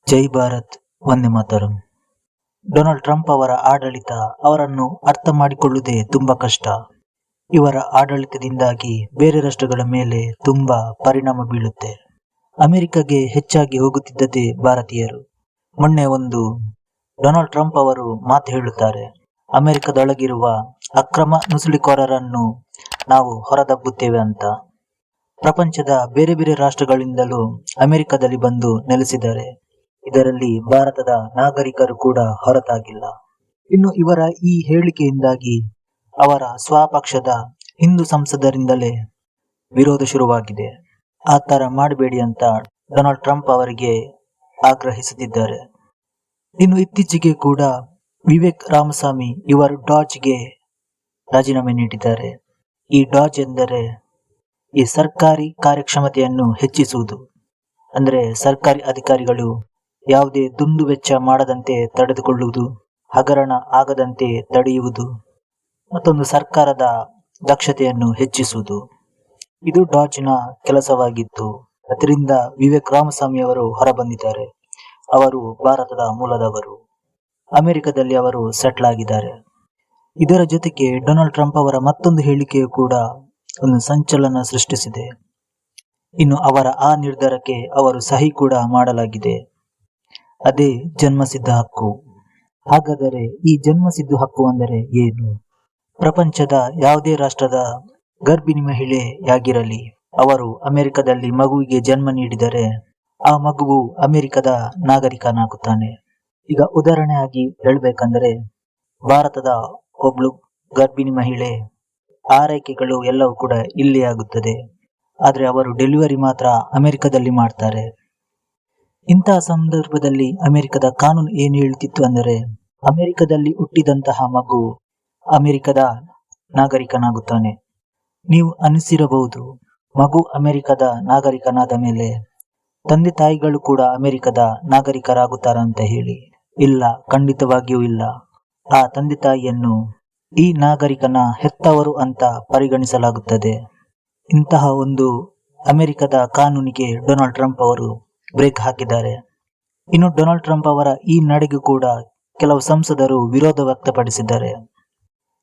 ಜೈ Bharat, Vande Mataram. Donald Trump ಅವರ ಆಡಳಿತ ಅವರನ್ನು ಅರ್ಥ ಮಾಡಿಕೊಳ್ಳುವುದೇ ತುಂಬಾ ಕಷ್ಟ. ಇವರ ಆಡಳಿತದಿಂದಾಗಿ ಬೇರೆ ರಾಷ್ಟ್ರಗಳ ಮೇಲೆ ತುಂಬಾ ಪರಿಣಾಮ ಬೀಳುತ್ತೆ. ಅಮೆರಿಕಗೆ ಹೆಚ್ಚಾಗಿ ಹೋಗುತ್ತಿದ್ದದೇ ಭಾರತೀಯರು. ಮೊನ್ನೆ ಒಂದು ಡೊನಾಲ್ಡ್ ಟ್ರಂಪ್ ಅವರು ಮಾತು ಹೇಳುತ್ತಾರೆ, ಅಮೆರಿಕದೊಳಗಿರುವ ಅಕ್ರಮ ನುಸುಳುಕೋರರನ್ನು ನಾವು ಹೊರದಬ್ಬುತ್ತೇವೆ ಅಂತ. ಪ್ರಪಂಚದ ಬೇರೆ ಬೇರೆ ರಾಷ್ಟ್ರಗಳಿಂದಲೂ ಅಮೆರಿಕದಲ್ಲಿ ಬಂದು ನೆಲೆಸಿದ್ದಾರೆ. ಇದರಲ್ಲಿ ಭಾರತದ ನಾಗರಿಕರು ಕೂಡ ಹೊರತಾಗಿಲ್ಲ. ಇನ್ನು ಇವರ ಈ ಹೇಳಿಕೆಯಿಂದಾಗಿ ಅವರ ಸ್ವಪಕ್ಷದ ಹಿಂದೂ ಸಂಸದರಿಂದಲೇ ವಿರೋಧ ಶುರುವಾಗಿದೆ. ಆ ತರ ಮಾಡಬೇಡಿ ಅಂತ ಡೊನಾಲ್ಡ್ ಟ್ರಂಪ್ ಅವರಿಗೆ ಆಗ್ರಹಿಸುತ್ತಿದ್ದಾರೆ. ಇನ್ನು ಇತ್ತೀಚೆಗೆ ಕೂಡ ವಿವೇಕ್ ರಾಮಸ್ವಾಮಿ ಇವರು ಡಾಜ್ಗೆ ರಾಜೀನಾಮೆ ನೀಡಿದ್ದಾರೆ. ಈ ಡಾಜ್ ಎಂದರೆ ಈ ಸರ್ಕಾರಿ ಕಾರ್ಯಕ್ಷಮತೆಯನ್ನು ಹೆಚ್ಚಿಸುವುದು. ಅಂದ್ರೆ ಸರ್ಕಾರಿ ಅಧಿಕಾರಿಗಳು ಯಾವುದೇ ದುಂದು ವೆಚ್ಚ ಮಾಡದಂತೆ ತಡೆದುಕೊಳ್ಳುವುದು, ಹಗರಣ ಆಗದಂತೆ ತಡೆಯುವುದು, ಮತ್ತೊಂದು ಸರ್ಕಾರದ ದಕ್ಷತೆಯನ್ನು ಹೆಚ್ಚಿಸುವುದು. ಇದು ಡಾಜ್ನ ಕೆಲಸವಾಗಿತ್ತು. ಅದರಿಂದ ವಿವೇಕ್ ರಾಮಸ್ವಾಮಿ ಅವರು ಹೊರಬಂದಿದ್ದಾರೆ. ಅವರು ಭಾರತದ ಮೂಲದವರು, ಅಮೆರಿಕದಲ್ಲಿ ಅವರು ಸೆಟ್ಲ್ ಆಗಿದ್ದಾರೆ. ಇದರ ಜೊತೆಗೆ ಡೊನಾಲ್ಡ್ ಟ್ರಂಪ್ ಅವರ ಮತ್ತೊಂದು ಹೇಳಿಕೆಯು ಕೂಡ ಒಂದು ಸಂಚಲನ ಸೃಷ್ಟಿಸಿದೆ. ಇನ್ನು ಅವರ ಆ ನಿರ್ಧಾರಕ್ಕೆ ಅವರು ಸಹಿ ಕೂಡ ಮಾಡಲಾಗಿದೆ. ಅದೇ ಜನ್ಮಸಿದ್ಧ ಹಕ್ಕು. ಹಾಗಾದರೆ ಈ ಜನ್ಮಸಿದ್ಧ ಹಕ್ಕು ಅಂದರೆ ಏನು? ಪ್ರಪಂಚದ ಯಾವುದೇ ರಾಷ್ಟ್ರದ ಗರ್ಭಿಣಿ ಮಹಿಳೆಯಾಗಿರಲಿ, ಅವರು ಅಮೆರಿಕದಲ್ಲಿ ಮಗುವಿಗೆ ಜನ್ಮ ನೀಡಿದರೆ ಆ ಮಗುವು ಅಮೆರಿಕದ ನಾಗರಿಕನಾಗುತ್ತಾನೆ. ಈಗ ಉದಾಹರಣೆಯಾಗಿ ಹೇಳಬೇಕಂದ್ರೆ, ಭಾರತದ ಒಬ್ಳು ಗರ್ಭಿಣಿ ಮಹಿಳೆ ಆರೈಕೆಗಳು ಎಲ್ಲವೂ ಕೂಡ ಇಲ್ಲಿ ಆಗುತ್ತದೆ. ಆದ್ರೆ ಅವರು ಡೆಲಿವರಿ ಮಾತ್ರ ಅಮೆರಿಕದಲ್ಲಿ ಮಾಡ್ತಾರೆ. ಇಂತಹ ಸಂದರ್ಭದಲ್ಲಿ ಅಮೆರಿಕದ ಕಾನೂನು ಏನು ಹೇಳ್ತಿತ್ತು ಅಂದರೆ, ಅಮೆರಿಕದಲ್ಲಿ ಹುಟ್ಟಿದಂತಹ ಮಗು ಅಮೆರಿಕದ ನಾಗರಿಕನಾಗುತ್ತಾನೆ. ನೀವು ಅನಿಸಿರಬಹುದು, ಮಗು ಅಮೆರಿಕದ ನಾಗರಿಕನಾದ ಮೇಲೆ ತಂದೆ ತಾಯಿಗಳು ಕೂಡ ಅಮೆರಿಕದ ನಾಗರಿಕರಾಗುತ್ತಾರ ಅಂತ ಹೇಳಿ. ಇಲ್ಲ, ಖಂಡಿತವಾಗಿಯೂ ಇಲ್ಲ. ಆ ತಂದೆ ತಾಯಿಯನ್ನು ಈ ನಾಗರಿಕನ ಹೆತ್ತವರು ಅಂತ ಪರಿಗಣಿಸಲಾಗುತ್ತದೆ. ಇಂತಹ ಒಂದು ಅಮೆರಿಕದ ಕಾನೂನಿಗೆ ಡೊನಾಲ್ಡ್ ಟ್ರಂಪ್ ಅವರು ಬ್ರೇಕ್ ಹಾಕಿದ್ದಾರೆ. ಇನ್ನು ಡೊನಾಲ್ಡ್ ಟ್ರಂಪ್ ಅವರ ಈ ನಡೆಗೂ ಕೂಡ ಕೆಲವು ಸಂಸದರು ವಿರೋಧ ವ್ಯಕ್ತಪಡಿಸಿದ್ದಾರೆ.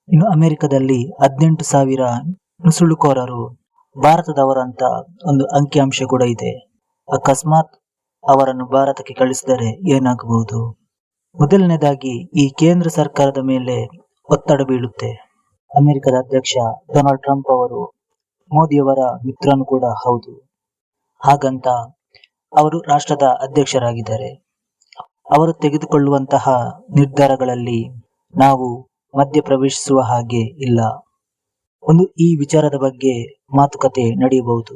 ಇನ್ನು ಅಮೆರಿಕದಲ್ಲಿ 18,000 ನುಸುಳುಕೋರರು ಭಾರತದವರಂತ ಒಂದು ಅಂಕಿಅಂಶ ಕೂಡ ಇದೆ. ಅಕಸ್ಮಾತ್ ಅವರನ್ನು ಭಾರತಕ್ಕೆ ಕಳಿಸಿದರೆ ಏನಾಗಬಹುದು? ಮೊದಲನೇದಾಗಿ ಈ ಕೇಂದ್ರ ಸರ್ಕಾರದ ಮೇಲೆ ಒತ್ತಡ ಬೀಳುತ್ತೆ. ಅಮೆರಿಕದ ಅಧ್ಯಕ್ಷ ಡೊನಾಲ್ಡ್ ಟ್ರಂಪ್ ಅವರು ಮೋದಿಯವರ ಮಿತ್ರನು ಕೂಡ ಹೌದು. ಹಾಗಂತ ಅವರು ರಾಷ್ಟ್ರದ ಅಧ್ಯಕ್ಷರಾಗಿದ್ದಾರೆ. ಅವರು ತೆಗೆದುಕೊಳ್ಳುವಂತಹ ನಿರ್ಧಾರಗಳಲ್ಲಿ ನಾವು ಮಧ್ಯಪ್ರವೇಶಿಸುವ ಹಾಗೆ ಇಲ್ಲ. ಒಂದು ಈ ವಿಚಾರದ ಬಗ್ಗೆ ಮಾತುಕತೆ ನಡೆಯಬಹುದು.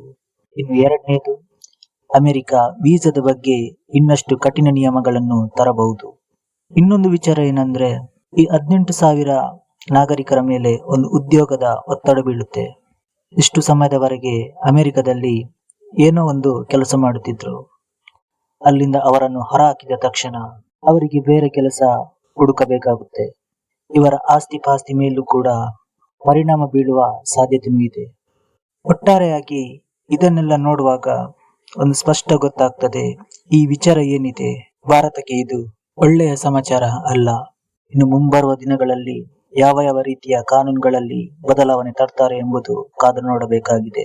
ಇನ್ನು ಎರಡನೇದು, ಅಮೆರಿಕ ವೀಸಾದ ಬಗ್ಗೆ ಇನ್ನಷ್ಟು ಕಠಿಣ ನಿಯಮಗಳನ್ನು ತರಬಹುದು. ಇನ್ನೊಂದು ವಿಚಾರ ಏನಂದ್ರೆ, ಈ 18,000 ನಾಗರಿಕರ ಮೇಲೆ ಒಂದು ಉದ್ಯೋಗದ ಒತ್ತಡ ಬೀಳುತ್ತೆ. ಇಷ್ಟು ಸಮಯದವರೆಗೆ ಅಮೆರಿಕದಲ್ಲಿ ಏನೋ ಒಂದು ಕೆಲಸ ಮಾಡುತ್ತಿದ್ರು. ಅಲ್ಲಿಂದ ಅವರನ್ನು ಹೊರಹಾಕಿದ ತಕ್ಷಣ ಅವರಿಗೆ ಬೇರೆ ಕೆಲಸ ಹುಡುಕಬೇಕಾಗುತ್ತೆ. ಇವರ ಆಸ್ತಿ ಪಾಸ್ತಿ ಮೇಲೂ ಕೂಡ ಪರಿಣಾಮ ಬೀಳುವ ಸಾಧ್ಯತೆಯೂ ಇದೆ. ಒಟ್ಟಾರೆಯಾಗಿ ಇದನ್ನೆಲ್ಲ ನೋಡುವಾಗ ಒಂದು ಸ್ಪಷ್ಟ ಗೊತ್ತಾಗ್ತದೆ, ಈ ವಿಚಾರ ಏನಿದೆ ಭಾರತಕ್ಕೆ ಇದು ಒಳ್ಳೆಯ ಸಮಾಚಾರ ಅಲ್ಲ. ಇನ್ನು ಮುಂಬರುವ ದಿನಗಳಲ್ಲಿ ಯಾವ ಯಾವ ರೀತಿಯ ಕಾನೂನುಗಳಲ್ಲಿ ಬದಲಾವಣೆ ತರ್ತಾರೆ ಎಂಬುದು ಕಾದು ನೋಡಬೇಕಾಗಿದೆ.